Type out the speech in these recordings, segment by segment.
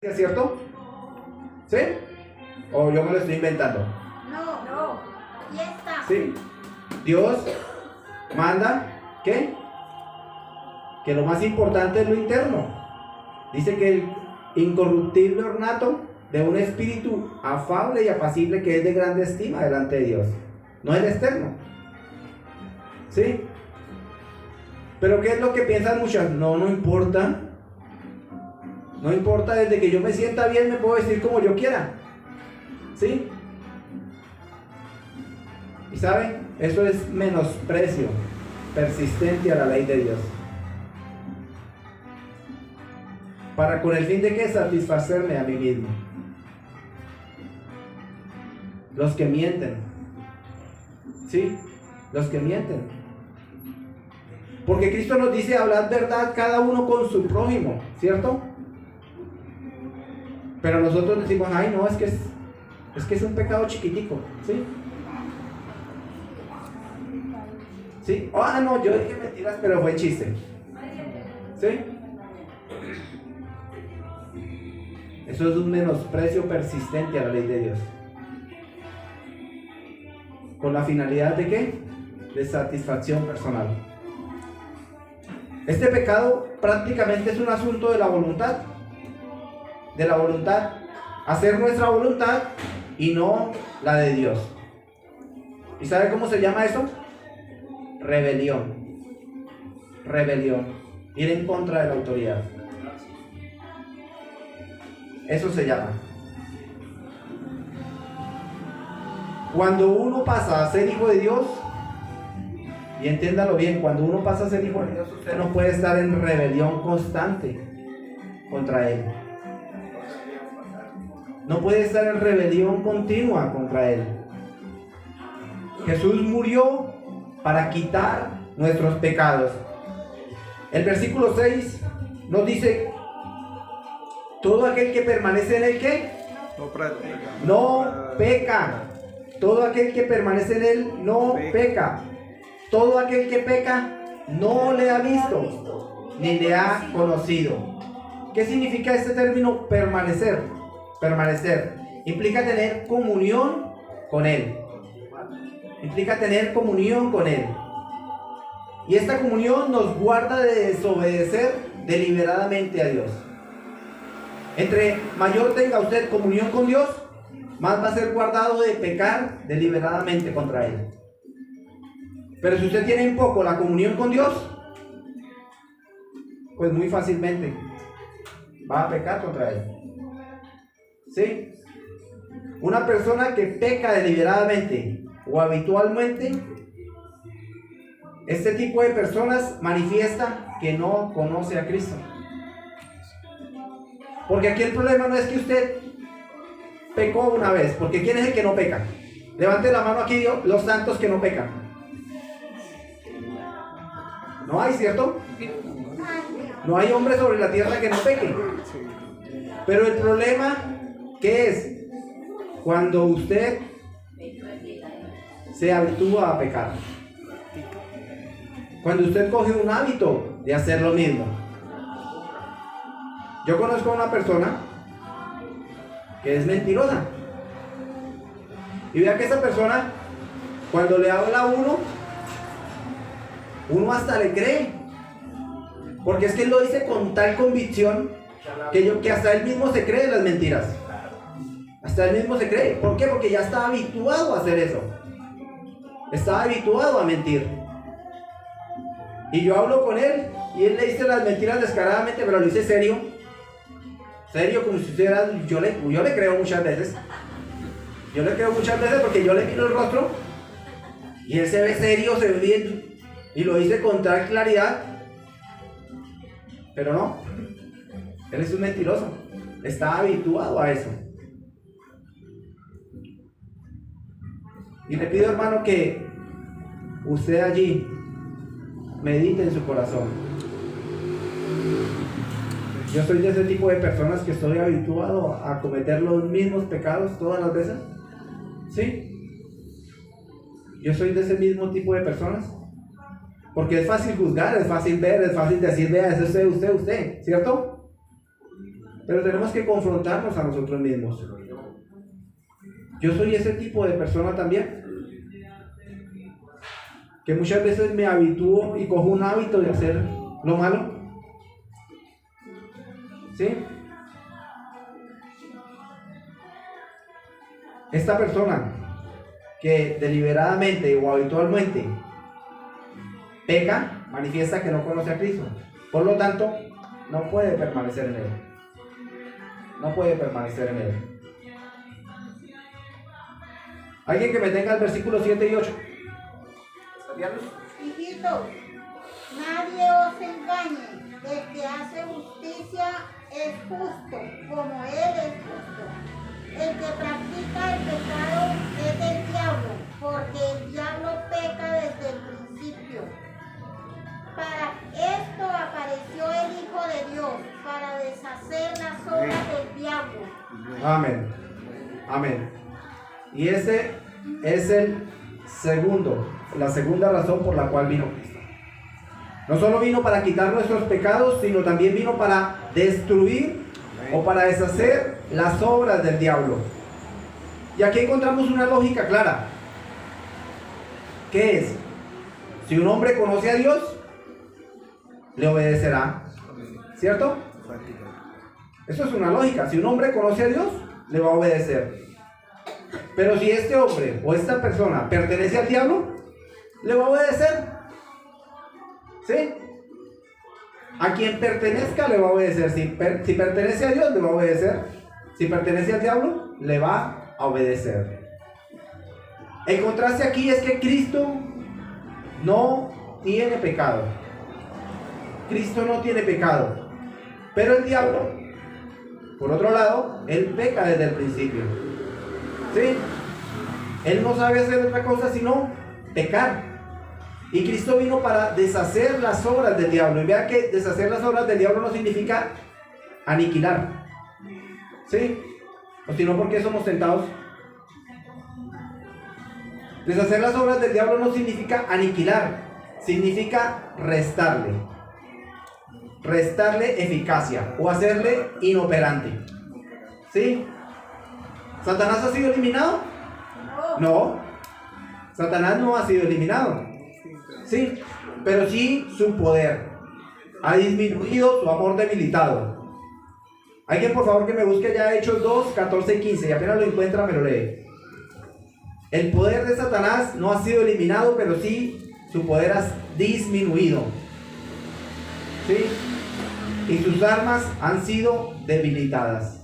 ¿Es cierto? ¿Sí? ¿O yo me lo estoy inventando? No, aquí está. ¿Sí? Dios manda, ¿qué? Que lo más importante es lo interno. Dice que el incorruptible ornato de un espíritu afable y apacible que es de grande estima delante de Dios. No el externo. ¿Sí? Pero ¿qué es lo que piensan muchas? No importa. No importa, desde que yo me sienta bien me puedo vestir como yo quiera. ¿Sí? ¿Y saben? Eso es menosprecio persistente a la ley de Dios. Para con el fin de que satisfacerme a mí mismo. Los que mienten. ¿Sí? Los que mienten. Porque Cristo nos dice hablar verdad cada uno con su prójimo, ¿cierto? Pero nosotros decimos, ay no, es que es un pecado chiquitico, ¿sí? ¿Sí? Ah, no, yo dije mentiras, pero fue chiste. ¿Sí? Eso es un menosprecio persistente a la ley de Dios. ¿Con la finalidad de qué? De satisfacción personal. Este pecado prácticamente es un asunto de la voluntad. De la voluntad. Hacer nuestra voluntad y no la de Dios. ¿Y sabe cómo se llama eso? Rebelión. Rebelión. Ir en contra de la autoridad. Eso se llama. Cuando uno pasa a ser hijo de Dios, y entiéndalo bien, cuando uno pasa a ser hijo de Dios, usted no puede estar en rebelión constante contra Él. No puede estar en rebelión continua contra Él. Jesús murió para quitar nuestros pecados. El versículo 6 nos dice: todo aquel que permanece en Él, ¿qué? No peca. Todo aquel que permanece en Él no peca. Todo aquel que peca no le ha visto ni le ha conocido. ¿Qué significa este término permanecer? Permanecer implica tener comunión con Él. Implica tener comunión con Él. Y esta comunión nos guarda de desobedecer deliberadamente a Dios. Entre mayor tenga usted comunión con Dios, más va a ser guardado de pecar deliberadamente contra Él. Pero si usted tiene en poco la comunión con Dios, pues muy fácilmente va a pecar contra Él. ¿Sí? Una persona que peca deliberadamente o habitualmente, este tipo de personas manifiesta que no conoce a Cristo. Porque aquí el problema no es que usted pecó una vez, porque ¿quién es el que no peca? Levante la mano aquí, los santos que no pecan. No hay, ¿cierto? No hay hombre sobre la tierra que no peque. Pero el problema, ¿qué es? Cuando usted se habitúa a pecar. Cuando usted coge un hábito de hacer lo mismo. Yo conozco a una persona que es mentirosa. Y vea que esa persona, cuando le habla a uno hasta le cree. Porque es que él lo dice con tal convicción que hasta él mismo se cree las mentiras. Hasta él mismo se cree. ¿Por qué? Porque ya está habituado a hacer eso. Está habituado a mentir. Y yo hablo con él y él le dice las mentiras descaradamente, pero lo dice serio. Serio, como si fuera, yo le creo muchas veces. Yo le creo muchas veces porque yo le miro el rostro y él se ve serio, se ve bien y lo dice con tal claridad. Pero no, él es un mentiroso. Está habituado a eso. Y le pido, hermano, que usted allí medite en su corazón. Yo soy de ese tipo de personas que estoy habituado a cometer los mismos pecados todas las veces. ¿Sí? Yo soy de ese mismo tipo de personas. Porque es fácil juzgar, es fácil ver, es fácil decir, vea, es usted, ¿cierto? Pero tenemos que confrontarnos a nosotros mismos. Yo soy ese tipo de persona también, que muchas veces me habitúo y cojo un hábito de hacer lo malo. ¿Sí? Esta persona que deliberadamente o habitualmente peca, manifiesta que no conoce a Cristo. Por lo tanto, no puede permanecer en Él. No puede permanecer en Él. Alguien que me tenga el versículo 7 y 8. Hijitos, nadie os engañe. El que hace justicia es justo, como Él es justo. El que practica el pecado es del diablo, porque el diablo peca desde el principio. Para esto apareció el Hijo de Dios, para deshacer las obras del diablo. Amén. Amén. Y ese es la segunda razón por la cual vino Cristo. No solo vino para quitar nuestros pecados, sino también vino para destruir o para deshacer las obras del diablo. Y aquí encontramos una lógica clara. ¿Qué es? Si un hombre conoce a Dios, le obedecerá. ¿Cierto? Eso es una lógica. Si un hombre conoce a Dios, le va a obedecer. Pero si este hombre o esta persona pertenece al diablo, le va a obedecer. ¿Sí? A quien pertenezca le va a obedecer. Si pertenece a Dios, le va a obedecer. Si pertenece al diablo, le va a obedecer. El contraste aquí es que Cristo no tiene pecado. Cristo no tiene pecado. Pero el diablo, por otro lado, él peca desde el principio. ¿Sí? Él no sabe hacer otra cosa sino pecar. Y Cristo vino para deshacer las obras del diablo. Y vean que deshacer las obras del diablo no significa aniquilar. ¿Sí? O si no, ¿por qué somos tentados? Deshacer las obras del diablo no significa aniquilar. Significa restarle. Restarle eficacia o hacerle inoperante. ¿Sí? ¿Satanás ha sido eliminado? No. Satanás no ha sido eliminado. Sí, pero sí su poder ha disminuido, su amor debilitado. Alguien por favor que me busque ya Hechos 2, 14 y 15, y apenas lo encuentra me lo lee. El poder de Satanás no ha sido eliminado, pero sí su poder ha disminuido. ¿Sí? Y sus armas han sido debilitadas.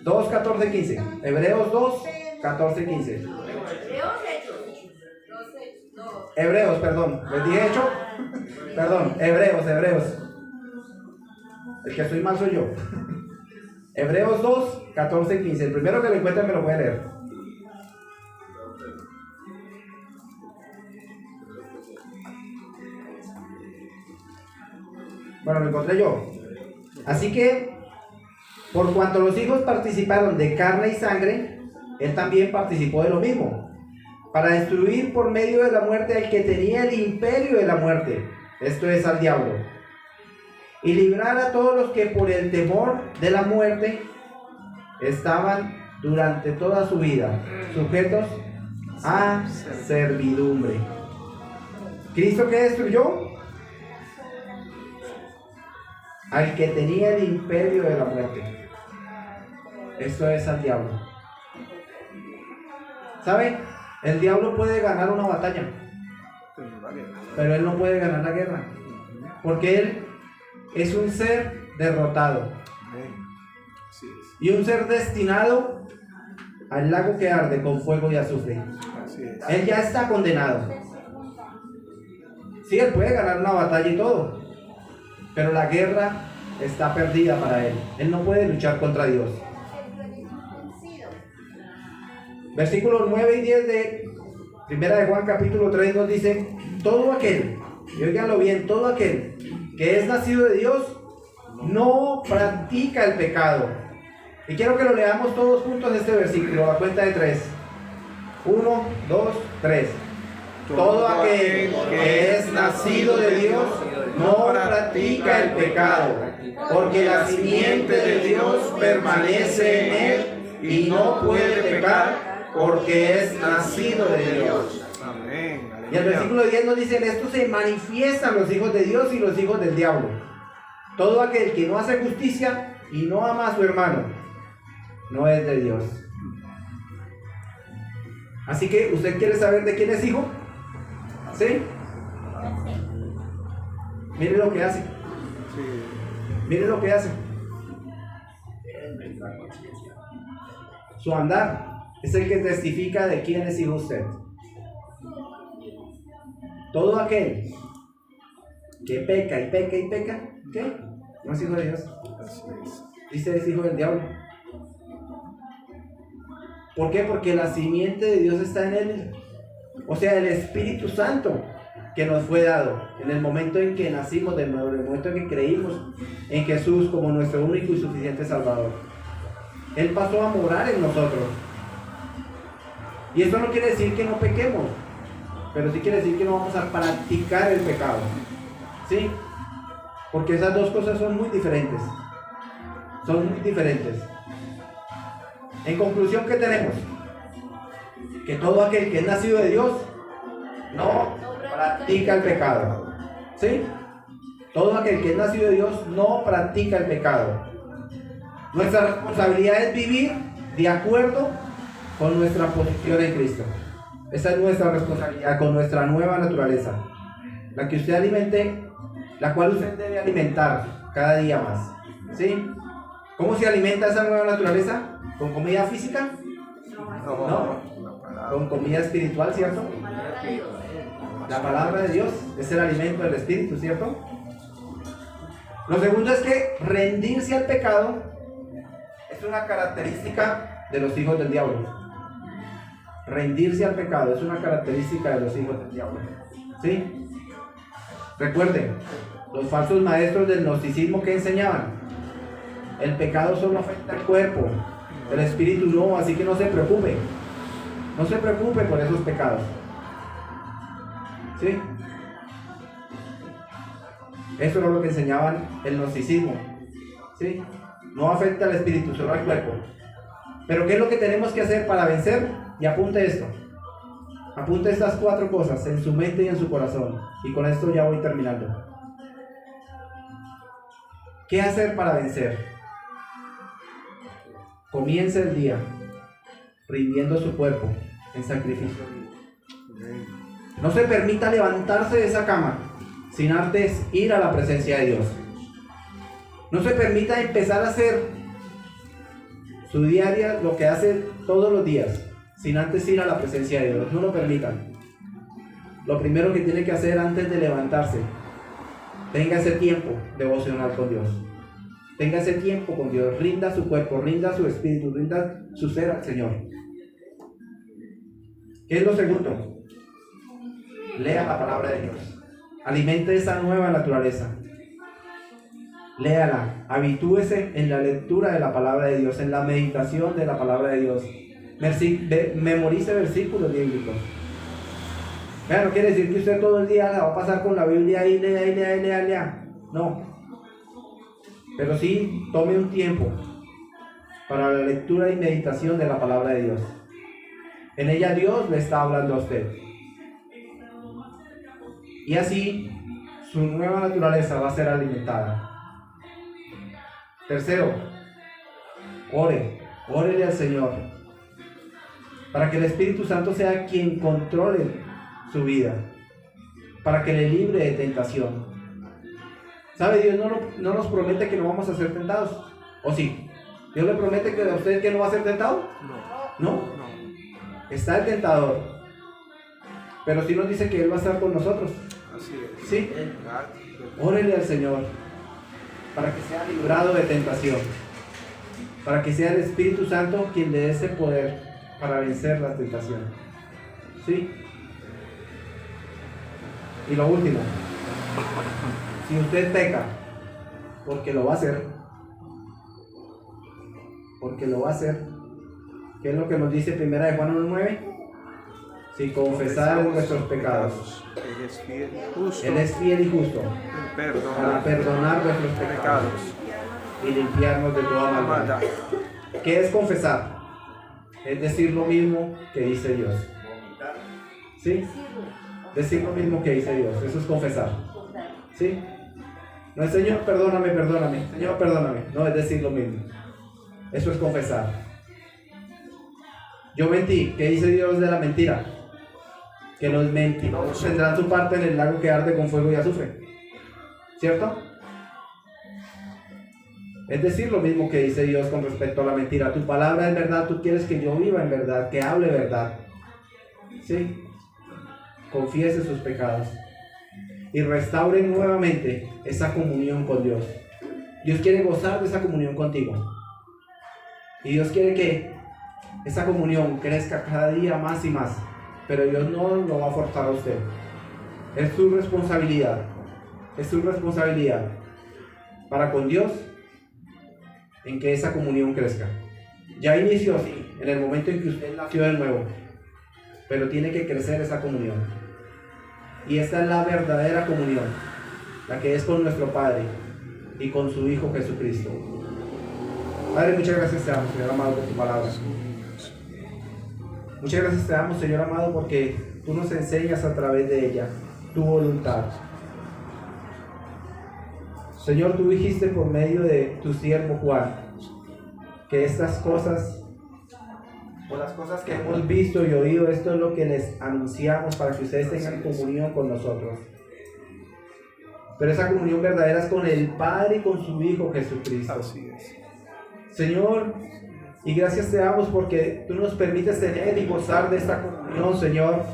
2, 14, 15. Hebreos 2, 14, 15. Hebreos, perdón. ¿Les dije hecho? Perdón, Hebreos. El que estoy mal soy yo. Hebreos 2, 14, 15. El primero que lo encuentre me lo puede leer. Bueno, lo encontré yo. Así que, por cuanto los hijos participaron de carne y sangre, él también participó de lo mismo, para destruir por medio de la muerte al que tenía el imperio de la muerte, esto es, al diablo, y librar a todos los que por el temor de la muerte estaban durante toda su vida sujetos a servidumbre. ¿Cristo qué destruyó? Al que tenía el imperio de la muerte. Esto es al diablo. ¿Sabe? El diablo puede ganar una batalla, pero él no puede ganar la guerra, porque él es un ser derrotado y un ser destinado al lago que arde con fuego y azufre. Él ya está condenado. Sí, él puede ganar una batalla y todo, pero la guerra está perdida para él. Él no puede luchar contra Dios. Versículos 9 y 10 de Primera de Juan capítulo 3 nos dice: todo aquel, y óiganlo bien, todo aquel que es nacido de Dios no practica el pecado. Y quiero que lo leamos todos juntos este versículo a cuenta de 3. 1, 2, 3. Todo aquel que es nacido de Dios no practica el pecado, porque la simiente de Dios permanece en él y no puede pecar porque es nacido de Dios. Amén. Y el versículo 10 nos dice: en esto se manifiestan los hijos de Dios y los hijos del diablo. Todo aquel que no hace justicia y no ama a su hermano, no es de Dios. Así que, ¿usted quiere saber de quién es hijo? ¿Sí? Mire lo que hace. Mire lo que hace. Su andar es el que testifica de quién es hijo usted. Todo aquel que peca y peca y peca, ¿qué? No es hijo de Dios. Dice, es hijo del diablo. ¿Por qué? Porque la simiente de Dios está en él. O sea, el Espíritu Santo que nos fue dado en el momento en que nacimos de nuevo, en el momento en que creímos en Jesús como nuestro único y suficiente Salvador. Él pasó a morar en nosotros. Y eso no quiere decir que no pequemos, pero sí quiere decir que no vamos a practicar el pecado. ¿Sí? Porque esas dos cosas son muy diferentes. Son muy diferentes. En conclusión, ¿qué tenemos? Que todo aquel que es nacido de Dios no practica el pecado. ¿Sí? Todo aquel que es nacido de Dios no practica el pecado. Nuestra responsabilidad es vivir de acuerdo con nuestra posición en Cristo. Esa es nuestra responsabilidad con nuestra nueva naturaleza. La que usted alimente, la cual usted debe alimentar cada día más. ¿Sí? ¿Cómo se alimenta esa nueva naturaleza? ¿Con comida física? No. Con comida espiritual, ¿cierto? La palabra de Dios es el alimento del espíritu, ¿cierto? Lo segundo es que rendirse al pecado es una característica de los hijos del diablo. Rendirse al pecado es una característica de los hijos del diablo. ¿Sí? Recuerden, los falsos maestros del gnosticismo que enseñaban: el pecado solo afecta al cuerpo, el espíritu no, así que no se preocupe. No se preocupe por esos pecados. ¿Sí? Eso era lo que enseñaban el gnosticismo. ¿Sí? No afecta al espíritu, solo al cuerpo. Pero ¿qué es lo que tenemos que hacer para vencer? Y apunte esto. Apunte estas 4 cosas en su mente y en su corazón. Y con esto ya voy terminando. ¿Qué hacer para vencer? Comience el día rindiendo su cuerpo en sacrificio. No se permita levantarse de esa cama sin antes ir a la presencia de Dios. No se permita empezar a hacer su diaria, lo que hace todos los días, sin antes ir a la presencia de Dios. No lo permitan. Lo primero que tiene que hacer antes de levantarse, tenga ese tiempo devocional con Dios. Tenga ese tiempo con Dios. Rinda su cuerpo, rinda su espíritu, rinda su ser al Señor. ¿Qué es lo segundo? Lea la palabra de Dios. Alimente esa nueva naturaleza. Léala. Habitúese en la lectura de la palabra de Dios, en la meditación de la palabra de Dios. Memorice versículos bíblicos. No quiere decir que usted todo el día la va a pasar con la Biblia y lea. No. Pero sí, tome un tiempo para la lectura y meditación de la palabra de Dios. En ella Dios le está hablando a usted. Y así su nueva naturaleza va a ser alimentada. Tercero, órele al Señor para que el Espíritu Santo sea quien controle su vida, para que le libre de tentación. ¿Sabe? Dios no nos promete que no vamos a ser tentados. ¿O sí? ¿Dios le promete que a usted que no va a ser tentado? No. Está el tentador, pero sí nos dice que Él va a estar con nosotros. Así es. ¿Sí? Órele al Señor para que sea librado de tentación, para que sea el Espíritu Santo quien le dé ese poder para vencer la tentación. ¿Sí? Y lo último, si usted peca, porque lo va a hacer, ¿qué es lo que nos dice 1 Juan 1:9? Si confesar nuestros pecados, Él es fiel y justo Él es fiel y justo para para perdonar nuestros pecados y limpiarnos de toda maldad. ¿Qué es confesar? Es decir lo mismo que dice Dios. ¿Sí? Decir lo mismo que dice Dios. Eso es confesar. ¿Sí? No es Señor, perdóname, perdóname. Señor, perdóname. No, es decir lo mismo. Eso es confesar. Yo mentí. ¿Qué dice Dios de la mentira? Que los mentirosos tendrán su parte en el lago que arde con fuego y azufre. ¿Cierto? Es decir, lo mismo que dice Dios con respecto a la mentira. Tu palabra es verdad, tú quieres que yo viva en verdad, que hable verdad. ¿Sí? Confiese sus pecados y restaure nuevamente esa comunión con Dios. Dios quiere gozar de esa comunión contigo. Y Dios quiere que esa comunión crezca cada día más y más. Pero Dios no lo va a forzar a usted. Es su responsabilidad. Es su responsabilidad para con Dios en que esa comunión crezca. Ya inició así, en el momento en que usted nació de nuevo. Pero tiene que crecer esa comunión. Y esta es la verdadera comunión, la que es con nuestro Padre y con su Hijo Jesucristo. Padre, muchas gracias te damos, Señor amado, por tu palabra. Muchas gracias te damos, Señor amado, porque tú nos enseñas a través de ella tu voluntad. Señor, tú dijiste por medio de tu siervo Juan que estas cosas, o las cosas que hemos visto y oído, esto es lo que les anunciamos para que ustedes tengan comunión con nosotros. Pero esa comunión verdadera es con el Padre y con su Hijo Jesucristo. Así es. Señor, y gracias te damos porque tú nos permites tener y gozar de esta comunión, Señor.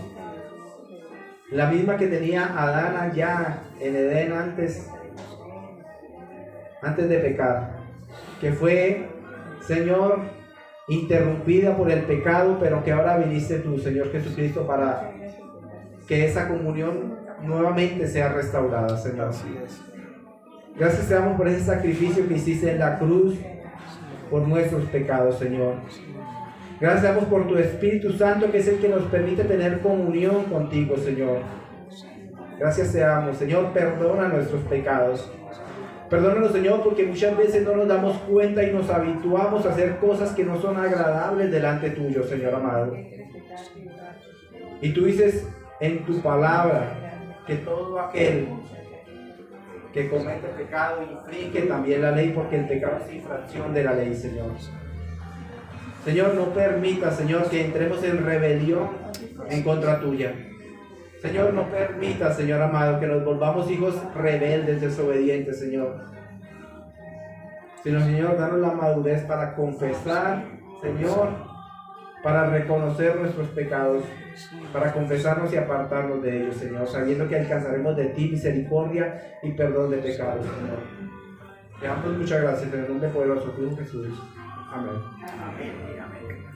La misma que tenía Adán allá en Edén antes de pecar. Que fue, Señor, interrumpida por el pecado, pero que ahora viniste tú, Señor Jesucristo, para que esa comunión nuevamente sea restaurada, Señor. Así es. Gracias te damos por ese sacrificio que hiciste en la cruz por nuestros pecados, Señor. Gracias te damos por tu Espíritu Santo, que es el que nos permite tener comunión contigo, Señor. Gracias te damos, Señor, perdona nuestros pecados. Perdónanos, Señor, porque muchas veces no nos damos cuenta y nos habituamos a hacer cosas que no son agradables delante tuyo, Señor amado. Y tú dices en tu palabra que todo aquel que comete pecado infringe también la ley, porque el pecado es infracción de la ley, Señor. Señor, no permita, Señor, que entremos en rebelión en contra tuya. Señor, no permita, Señor amado, que nos volvamos hijos rebeldes, desobedientes, Señor. Sino, Señor, danos la madurez para confesar, Señor, para reconocer nuestros pecados, para confesarnos y apartarnos de ellos, Señor, sabiendo que alcanzaremos de ti misericordia y perdón de pecados, Señor. Te damos muchas gracias en el nombre poderoso de Jesús. Amén. Amén. Amén.